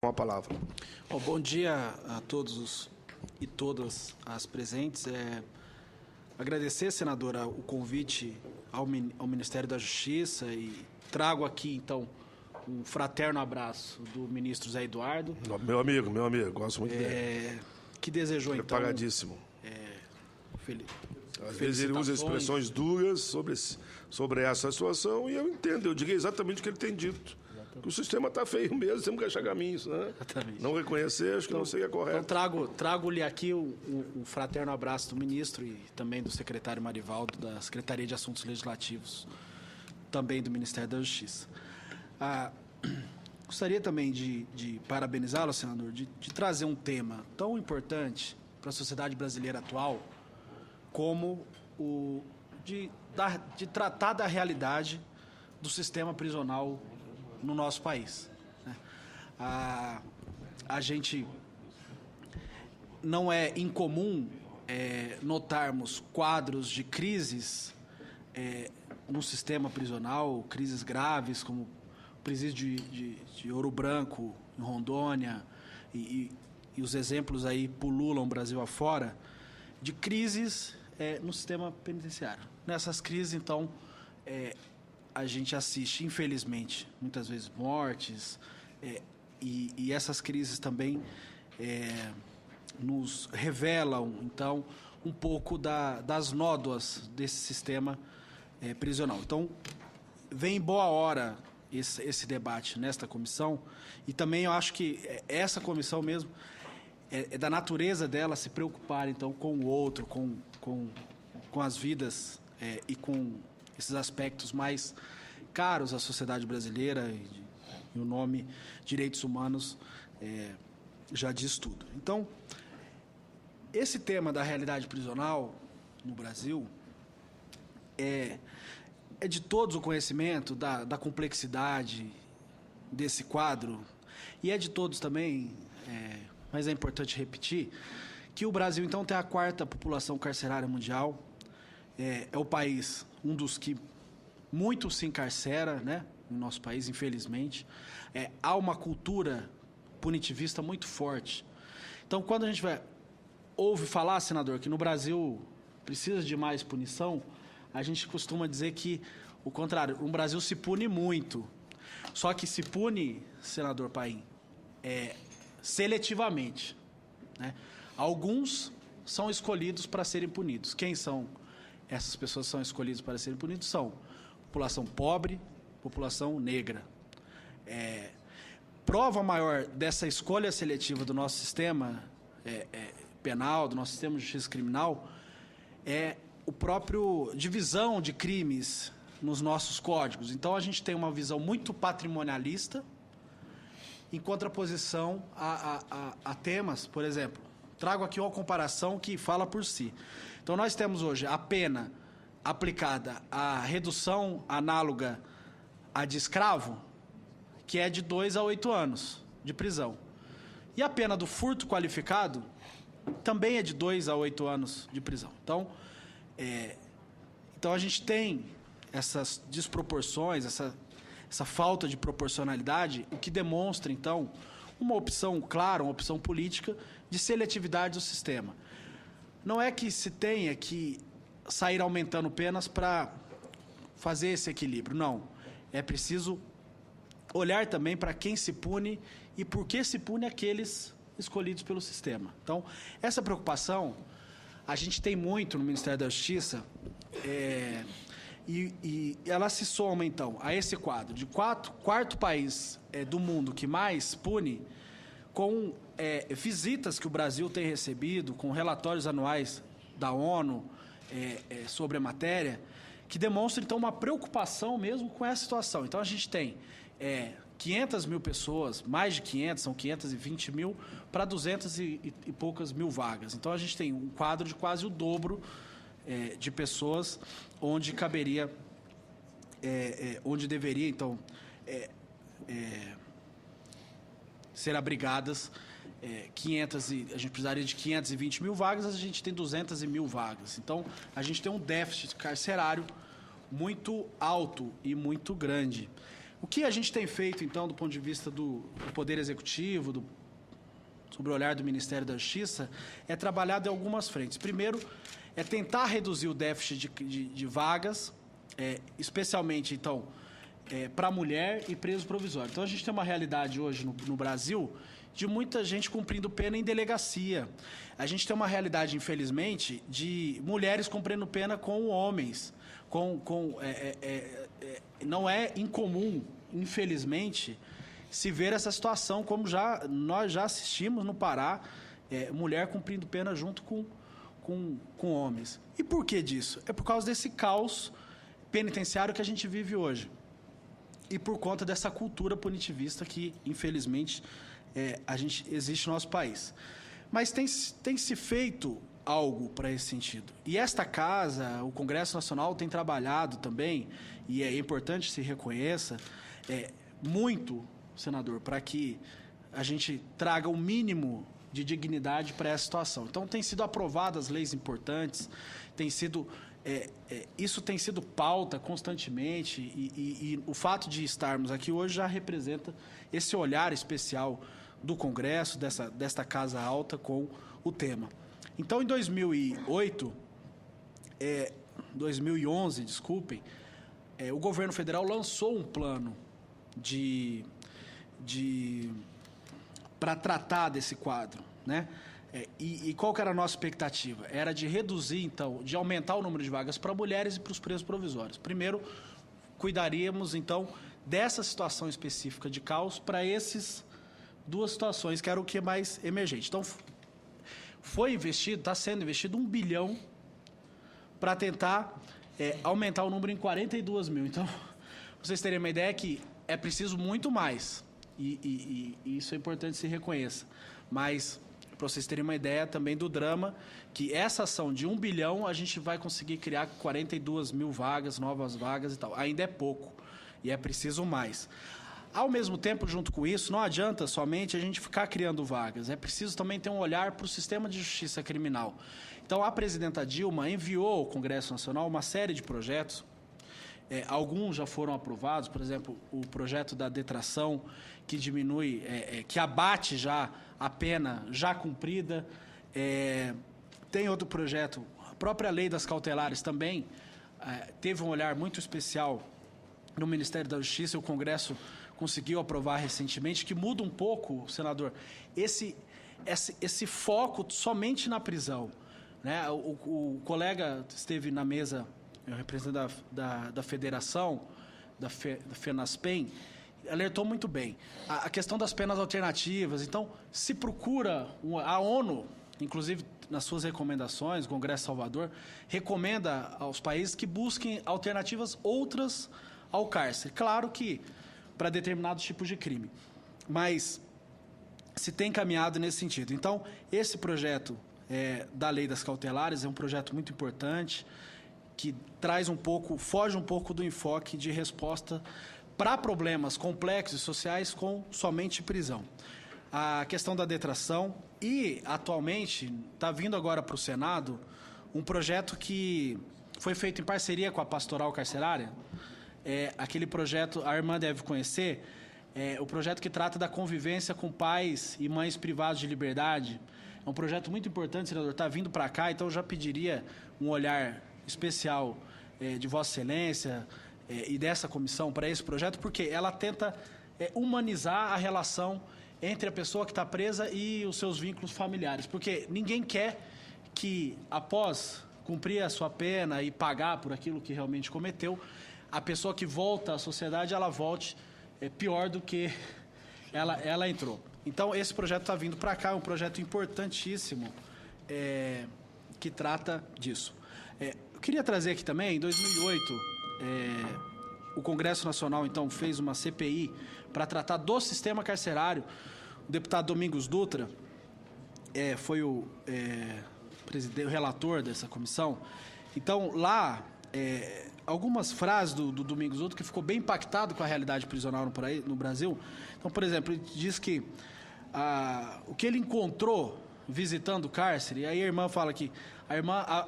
Com a palavra. Bom dia a todos e todas as presentes. Agradecer, senadora, o convite ao Ministério da Justiça e trago aqui, então, um fraterno abraço do ministro Zé Eduardo. Meu amigo, gosto muito dele. Que desejou, então... Preparadíssimo. Às vezes ele usa expressões duras sobre essa situação e eu entendo, eu diria exatamente o que ele tem dito. Que o sistema está feio mesmo, temos que achar caminhos, né? Exatamente. Não reconhecer, acho que não seria correto. Então, trago-lhe aqui um fraterno abraço do ministro e também do secretário Marivaldo, da Secretaria de Assuntos Legislativos, também do Ministério da Justiça. Gostaria também de parabenizá-lo, senador, de trazer um tema tão importante para a sociedade brasileira atual como o de tratar da realidade do sistema prisional no nosso país. A gente não é incomum notarmos quadros de crises no sistema prisional, crises graves, como o presídio de Ouro Branco, em Rondônia, e os exemplos aí pululam o Brasil afora, de crises no sistema penitenciário. Nessas crises, então, a gente assiste, infelizmente, muitas vezes mortes, e essas crises também nos revelam, então, um pouco das nódoas desse sistema prisional. Então, vem em boa hora esse debate nesta comissão, e também eu acho que essa comissão mesmo é da natureza dela se preocupar, então, com o outro, com as vidas e com esses aspectos mais caros à sociedade brasileira, e o nome direitos humanos já diz tudo. Então, esse tema da realidade prisional no Brasil é de todos o conhecimento da complexidade desse quadro, e é de todos também, mas é importante repetir, que o Brasil, então, tem a quarta população carcerária mundial, é o país, um dos que muito se encarcera, né, no nosso país, infelizmente. Há uma cultura punitivista muito forte. Então, quando a gente ouve falar, senador, que no Brasil precisa de mais punição, a gente costuma dizer que, o contrário, no Brasil se pune muito. Só que se pune, senador Paim, seletivamente, né? Alguns são escolhidos para serem punidos. Quem são essas pessoas que são escolhidas para serem punidos? São população pobre, população negra. Prova maior dessa escolha seletiva do nosso sistema penal, do nosso sistema de justiça criminal, é o próprio divisão de crimes nos nossos códigos. Então, a gente tem uma visão muito patrimonialista em contraposição a temas, por exemplo, trago aqui uma comparação que fala por si. Então, nós temos hoje a pena aplicada à redução análoga à de escravo, que é de 2 a 8 anos de prisão. E a pena do furto qualificado também é de 2 a 8 anos de prisão. Então a gente tem essas desproporções, essa falta de proporcionalidade, o que demonstra, então, uma opção clara, uma opção política de seletividade do sistema. Não é que se tenha que sair aumentando penas para fazer esse equilíbrio, não. É preciso olhar também para quem se pune e por que se pune aqueles escolhidos pelo sistema. Então, essa preocupação a gente tem muito no Ministério da Justiça, e ela se soma, então, a esse quadro de quarto país do mundo que mais pune, com visitas que o Brasil tem recebido, com relatórios anuais da ONU sobre a matéria, que demonstram, então, uma preocupação mesmo com essa situação. Então, a gente tem 500 mil pessoas, mais de 500, são 520 mil, para 200 e poucas mil vagas. Então, a gente tem um quadro de quase o dobro de pessoas onde caberia, onde deveria, então, ser abrigadas 500 a gente precisaria de 520 mil vagas, a gente tem 200 mil vagas. Então, a gente tem um déficit carcerário muito alto e muito grande. O que a gente tem feito, então, do ponto de vista do Poder Executivo, sobre o olhar do Ministério da Justiça, é trabalhado em algumas frentes. Primeiro, é tentar reduzir o déficit de vagas, especialmente, então, para mulher e preso provisório. Então, a gente tem uma realidade hoje no Brasil de muita gente cumprindo pena em delegacia. A gente tem uma realidade, infelizmente, de mulheres cumprindo pena com homens. Não é incomum, infelizmente, se ver essa situação, como nós já assistimos no Pará, mulher cumprindo pena junto com homens. E por que disso? É por causa desse caos penitenciário que a gente vive hoje. E por conta dessa cultura punitivista que, infelizmente, existe no nosso país. Mas tem se feito algo para esse sentido. E esta casa, o Congresso Nacional, tem trabalhado também, e é importante se reconheça, muito, senador, para que a gente traga o mínimo de dignidade para essa situação. Então, tem sido aprovadas leis importantes, isso tem sido pauta constantemente, e o fato de estarmos aqui hoje já representa esse olhar especial do Congresso, desta Casa Alta, com o tema. Então, em 2011, desculpem, o governo federal lançou um plano para tratar desse quadro, né? E qual que era a nossa expectativa? Era de reduzir, então, de aumentar o número de vagas para mulheres e para os presos provisórios. Primeiro, cuidaríamos, então, dessa situação específica de caos para essas duas situações, que era o que é mais emergente. Então, está sendo investido 1 bilhão para tentar aumentar o número em 42 mil. Então, pra vocês terem uma ideia que é preciso muito mais, e isso é importante que se reconheça. Mas, para vocês terem uma ideia também do drama, que essa ação de 1 bilhão, a gente vai conseguir criar 42 mil vagas, novas vagas e tal. Ainda é pouco, e é preciso mais. Ao mesmo tempo, junto com isso, não adianta somente a gente ficar criando vagas. É preciso também ter um olhar para o sistema de justiça criminal. Então, a presidenta Dilma enviou ao Congresso Nacional uma série de projetos. Alguns já foram aprovados, por exemplo, o projeto da detração, que diminui, que abate já a pena já cumprida. Tem outro projeto, a própria lei das cautelares também teve um olhar muito especial no Ministério da Justiça, e o Congresso conseguiu aprovar recentemente, que muda um pouco, senador, esse foco somente na prisão, né? O colega esteve na mesa, o representante da federação, da FENASPEN, alertou muito bem. A questão das penas alternativas. Então, se procura, a ONU, inclusive nas suas recomendações, o Congresso Salvador, recomenda aos países que busquem alternativas outras ao cárcere. Claro que para determinados tipos de crime, mas se tem caminhado nesse sentido. Então, esse projeto da Lei das Cautelares é um projeto muito importante, que foge um pouco do enfoque de resposta para problemas complexos e sociais com somente prisão. A questão da detração, e atualmente está vindo agora para o Senado um projeto que foi feito em parceria com a Pastoral Carcerária. Aquele projeto, a irmã deve conhecer, o projeto que trata da convivência com pais e mães privados de liberdade. É um projeto muito importante, senador, está vindo para cá, então eu já pediria um olhar especial de Vossa Excelência e dessa comissão para esse projeto, porque ela tenta humanizar a relação entre a pessoa que está presa e os seus vínculos familiares, porque ninguém quer que, após cumprir a sua pena e pagar por aquilo que realmente cometeu, a pessoa que volta à sociedade, ela volte pior do que ela entrou. Então, esse projeto está vindo para cá, é um projeto importantíssimo que trata disso. Eu queria trazer aqui também, em 2008, o Congresso Nacional, então, fez uma CPI para tratar do sistema carcerário. O deputado Domingos Dutra foi o relator dessa comissão. Então, lá, algumas frases do Domingos Dutra que ficou bem impactado com a realidade prisional no Brasil. Então, por exemplo, ele diz que o que ele encontrou visitando o cárcere, e aí a irmã fala que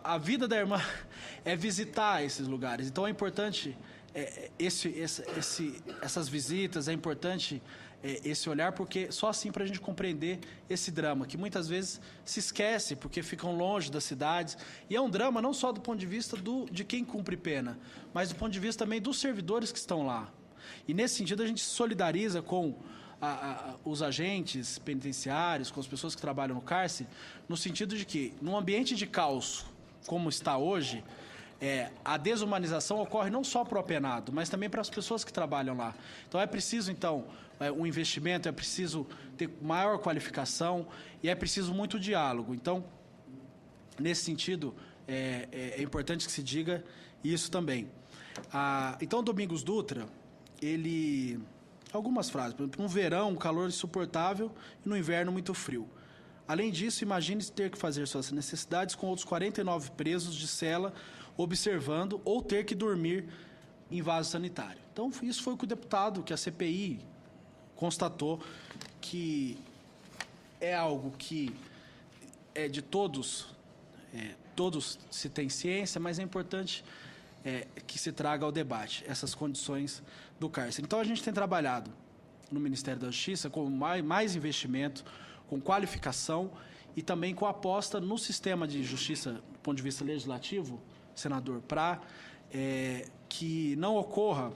a vida da irmã é visitar esses lugares. Então, é importante essas visitas, é importante esse olhar, porque só assim para a gente compreender esse drama, que muitas vezes se esquece, porque ficam longe das cidades. E é um drama não só do ponto de vista de quem cumpre pena, mas do ponto de vista também dos servidores que estão lá. E nesse sentido a gente se solidariza com os agentes penitenciários, com as pessoas que trabalham no cárcere, no sentido de que, num ambiente de caos como está hoje, a desumanização ocorre não só para o apenado, mas também para as pessoas que trabalham lá. Então é preciso, um investimento, é preciso ter maior qualificação e é preciso muito diálogo. Então, nesse sentido, é importante que se diga isso também. Então, Domingos Dutra, algumas frases, por exemplo, no verão, um calor insuportável e no inverno, muito frio. Além disso, imagine ter que fazer suas necessidades com outros 49 presos de cela observando ou ter que dormir em vaso sanitário. Então, isso foi o que o deputado, que a CPI constatou que é algo que é de todos se tem ciência, mas é importante que se traga ao debate essas condições do cárcere. Então, a gente tem trabalhado no Ministério da Justiça com mais investimento, com qualificação e também com aposta no sistema de justiça do ponto de vista legislativo, senador, para que não ocorra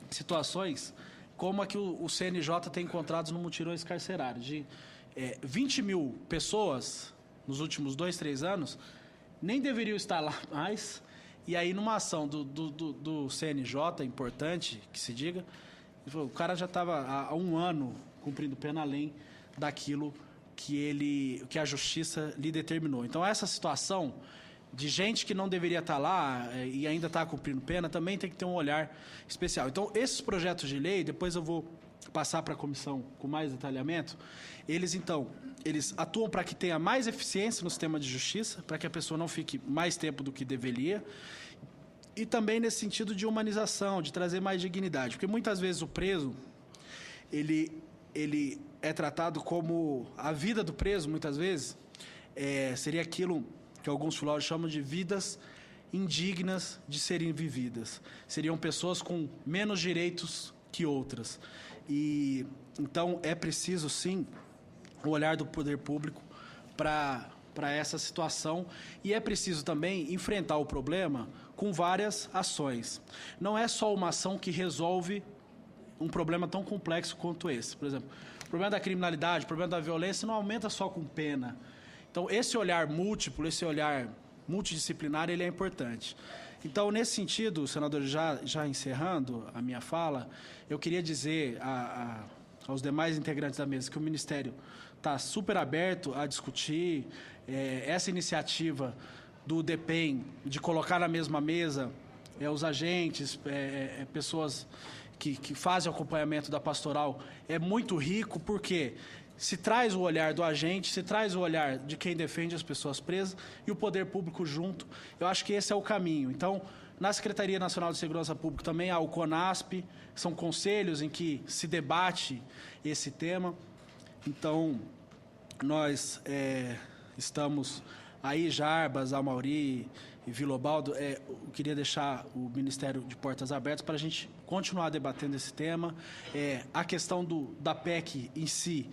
situações como a que o CNJ tem encontrado no mutirões carcerários, de 20 mil pessoas nos últimos 2, 3 anos nem deveriam estar lá mais, e aí numa ação do CNJ, importante que se diga, o cara já estava há 1 ano cumprindo pena além daquilo que a justiça lhe determinou. Então, essa situação de gente que não deveria estar lá e ainda está cumprindo pena também tem que ter um olhar especial. Então, esses projetos de lei, depois eu vou passar para a comissão com mais detalhamento, eles atuam para que tenha mais eficiência no sistema de justiça, para que a pessoa não fique mais tempo do que deveria, e também nesse sentido de humanização, de trazer mais dignidade, porque muitas vezes o preso, ele é tratado como a vida do preso, muitas vezes, seria aquilo que alguns filósofos chamam de vidas indignas de serem vividas. Seriam pessoas com menos direitos que outras. E então é preciso, sim, o olhar do poder público para essa situação, e é preciso também enfrentar o problema com várias ações. Não é só uma ação que resolve um problema tão complexo quanto esse. Por exemplo, o problema da criminalidade, o problema da violência não aumenta só com pena. Então, esse olhar múltiplo, esse olhar multidisciplinar, ele é importante. Então, nesse sentido, senador, já encerrando a minha fala, eu queria dizer aos demais integrantes da mesa que o Ministério está super aberto a discutir essa iniciativa do DEPEN de colocar na mesma mesa os agentes, pessoas que fazem o acompanhamento da pastoral, é muito rico, porque se traz o olhar do agente, se traz o olhar de quem defende as pessoas presas e o poder público junto. Eu acho que esse é o caminho. Então, na Secretaria Nacional de Segurança Pública também há o CONASP, são conselhos em que se debate esse tema. Então, nós estamos aí, Jarbas, Amauri e Vilobaldo, eu queria deixar o Ministério de portas abertas para a gente continuar debatendo esse tema. A questão da PEC em si,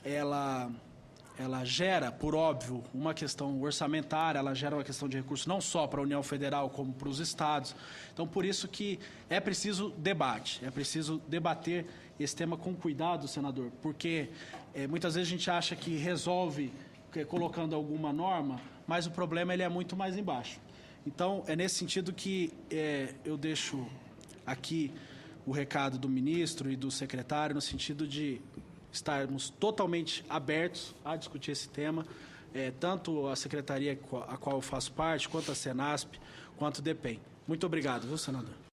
ela gera, por óbvio, uma questão orçamentária, ela gera uma questão de recursos não só para a União Federal, como para os estados. Então, por isso que é preciso debate, é preciso debater esse tema com cuidado, senador, porque muitas vezes a gente acha que resolve colocando alguma norma, mas o problema ele é muito mais embaixo. Então, é nesse sentido que eu deixo aqui o recado do ministro e do secretário, no sentido de estarmos totalmente abertos a discutir esse tema, tanto a secretaria a qual eu faço parte, quanto a Senasp, quanto o DEPEN. Muito obrigado, viu, senador?